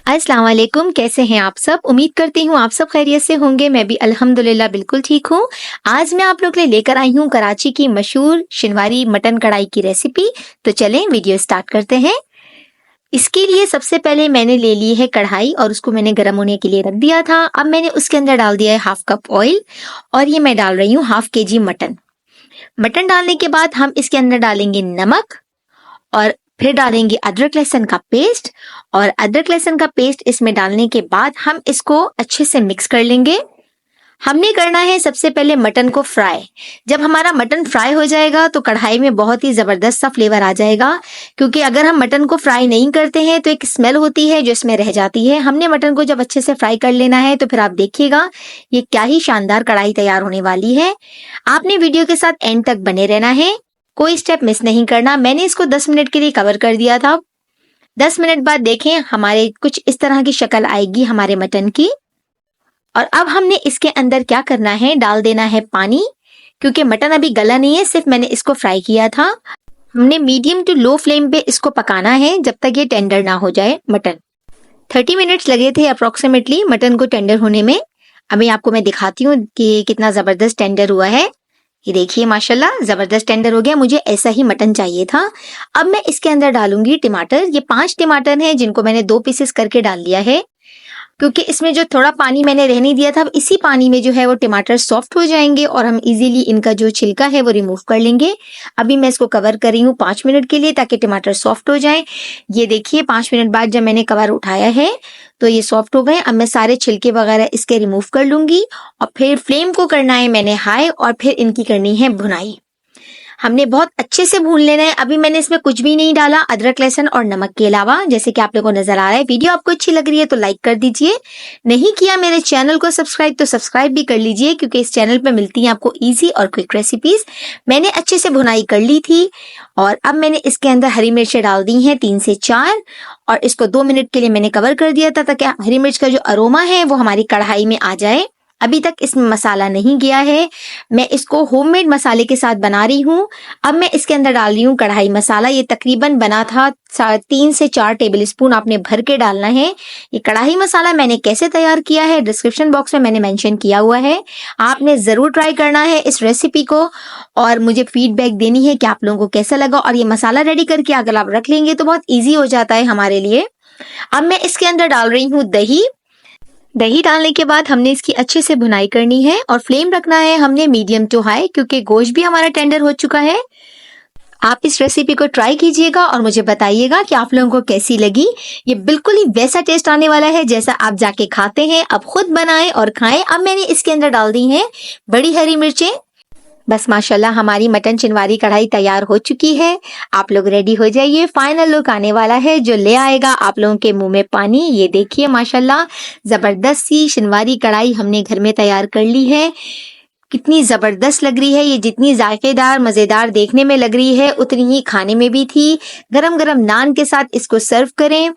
अस्सलाम वालेकुम, कैसे हैं आप सब? उम्मीद करती हूँ आप सब खैरियत से होंगे। मैं भी अल्हम्दुलिल्लाह बिल्कुल ठीक हूँ। आज मैं आप लोग के लिए लेकर आई हूँ कराची की मशहूर शिनवारी मटन कढ़ाई की रेसिपी। तो चलें वीडियो स्टार्ट करते हैं। इसके लिए सबसे पहले मैंने ले ली है कढ़ाई और उसको मैंने गर्म होने के लिए रख दिया था। अब मैंने उसके अंदर डाल दिया है हाफ कप ऑयल और ये मैं डाल रही हूँ हाफ केजी मटन। मटन डालने के बाद हम इसके अंदर डालेंगे नमक और फिर डालेंगे अदरक लहसुन का पेस्ट। और अदरक लहसुन का पेस्ट इसमें डालने के बाद हम इसको अच्छे से मिक्स कर लेंगे। हमने करना है सबसे पहले मटन को फ्राई। जब हमारा मटन फ्राई हो जाएगा तो कढ़ाई में बहुत ही जबरदस्त सा फ्लेवर आ जाएगा, क्योंकि अगर हम मटन को फ्राई नहीं करते हैं तो एक स्मेल होती है जो इसमें रह जाती है। हमने मटन को जब अच्छे से फ्राई कर लेना है तो फिर आप देखिएगा ये क्या ही शानदार कढ़ाई तैयार होने वाली है। आपने वीडियो के साथ एंड तक बने रहना है, कोई स्टेप मिस नहीं करना। मैंने इसको 10 मिनट के लिए कवर कर दिया था। 10 मिनट बाद देखें हमारे कुछ इस तरह की शक्ल आएगी हमारे मटन की। और अब हमने इसके अंदर क्या करना है, डाल देना है पानी, क्योंकि मटन अभी गला नहीं है, सिर्फ मैंने इसको फ्राई किया था। हमने मीडियम टू लो फ्लेम पे इसको पकाना है जब तक ये टेंडर ना हो जाए मटन। 30 मिनट्स लगे थे अप्रोक्सीमेटली मटन को टेंडर होने में। अभी आपको मैं दिखाती हूँ कि कितना जबरदस्त टेंडर हुआ है। ये देखिए माशाल्लाह जबरदस्त टेंडर हो गया। मुझे ऐसा ही मटन चाहिए था। अब मैं इसके अंदर डालूंगी टमाटर। ये 5 टमाटर हैं जिनको मैंने 2 पीसेस करके डाल लिया है, क्योंकि इसमें जो थोड़ा पानी मैंने रहने दिया था, अब इसी पानी में जो है वो टमाटर सॉफ्ट हो जाएंगे और हम इजीली इनका जो छिलका है वो रिमूव कर लेंगे। अभी मैं इसको कवर कर रही हूँ 5 मिनट के लिए, ताकि टमाटर सॉफ्ट हो जाए। ये देखिए 5 मिनट बाद जब मैंने कवर उठाया है तो ये सॉफ्ट हो गए। अब मैं सारे छिलके वगैरह इसके रिमूव कर लूंगी और फिर फ्लेम को करना है मैंने हाई और फिर इनकी करनी है भुनाई। हमने बहुत अच्छे से भून लेना है। अभी मैंने इसमें कुछ भी नहीं डाला अदरक लहसुन और नमक के अलावा, जैसे कि आप लोगों को नजर आ रहा है। वीडियो आपको अच्छी लग रही है तो लाइक कर दीजिए, नहीं किया मेरे चैनल को सब्सक्राइब तो सब्सक्राइब भी कर लीजिए, क्योंकि इस चैनल पे मिलती हैं आपको इजी और क्विक रेसिपीज। मैंने अच्छे से भुनाई कर ली थी और अब मैंने इसके अंदर हरी मिर्चें डाल दी हैं 3 से 4 और इसको 2 मिनट के लिए मैंने कवर कर दिया था, ताकि हरी मिर्च का जो अरोमा है वो हमारी कढ़ाई में आ जाए। अभी तक इसमें मसाला नहीं गया है, मैं इसको होममेड मसाले के साथ बना रही हूँ। अब मैं इसके अंदर डाल रही हूँ कढ़ाई मसाला। ये तकरीबन बना था 3 से 4 टेबल स्पून आपने भर के डालना है। ये कढ़ाई मसाला मैंने कैसे तैयार किया है डिस्क्रिप्शन बॉक्स में मैंने मेंशन किया हुआ है। आपने जरूर ट्राई करना है इस रेसिपी को और मुझे फीडबैक देनी है कि आप लोगों को कैसा लगा। और ये मसाला रेडी करके अगर आप रख लेंगे तो बहुत ईजी हो जाता है हमारे लिए। अब मैं इसके अंदर डाल रही हूँ दही। दही डालने के बाद हमने इसकी अच्छे से भुनाई करनी है और फ्लेम रखना है हमने मीडियम टू हाई, क्योंकि गोश्त भी हमारा टेंडर हो चुका है। आप इस रेसिपी को ट्राई कीजिएगा और मुझे बताइएगा कि आप लोगों को कैसी लगी। ये बिल्कुल ही वैसा टेस्ट आने वाला है जैसा आप जाके खाते हैं। अब खुद बनाएं और खाएं। अब मैंने इसके अंदर डाल दी हैं बड़ी हरी मिर्चें। बस माशाल्लाह हमारी मटन चिनवारी कढ़ाई तैयार हो चुकी है। आप लोग रेडी हो जाइए, फाइनल लुक आने वाला है जो ले आएगा आप लोगों के मुंह में पानी। ये देखिए माशाल्लाह जबरदस्त सी चिनवारी कढ़ाई हमने घर में तैयार कर ली है। कितनी जबरदस्त लग रही है ये, जितनी जायकेदार मजेदार देखने में लग रही है उतनी ही खाने में भी थी। गरम गरम नान के साथ इसको सर्व करें।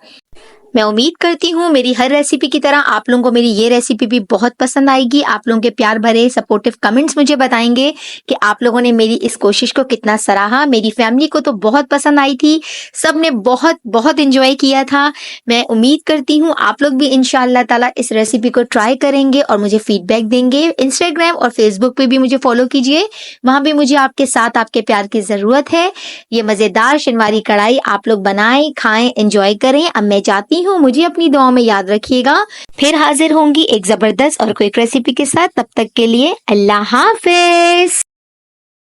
मैं उम्मीद करती हूँ मेरी हर रेसिपी की तरह आप लोगों को मेरी ये रेसिपी भी बहुत पसंद आएगी। आप लोगों के प्यार भरे सपोर्टिव कमेंट्स मुझे बताएंगे कि आप लोगों ने मेरी इस कोशिश को कितना सराहा। मेरी फैमिली को तो बहुत पसंद आई थी, सब ने बहुत बहुत एंजॉय किया था। मैं उम्मीद करती हूँ आप लोग भी इंशाअल्लाह ताला इस रेसिपी को ट्राई करेंगे और मुझे फीडबैक देंगे। इंस्टाग्राम और फेसबुक पे भी मुझे फॉलो कीजिए, वहां भी मुझे आपके साथ आपके प्यार की जरूरत है। ये मजेदार शिनवारी कढ़ाई आप लोग बनाएं, खाएं, एंजॉय करें। अब मैं जाती हूँ, मुझे अपनी दुआ में याद रखिएगा। फिर हाजिर होंगी एक जबरदस्त और क्विक रेसिपी के साथ। तब तक के लिए अल्लाह हाफिज।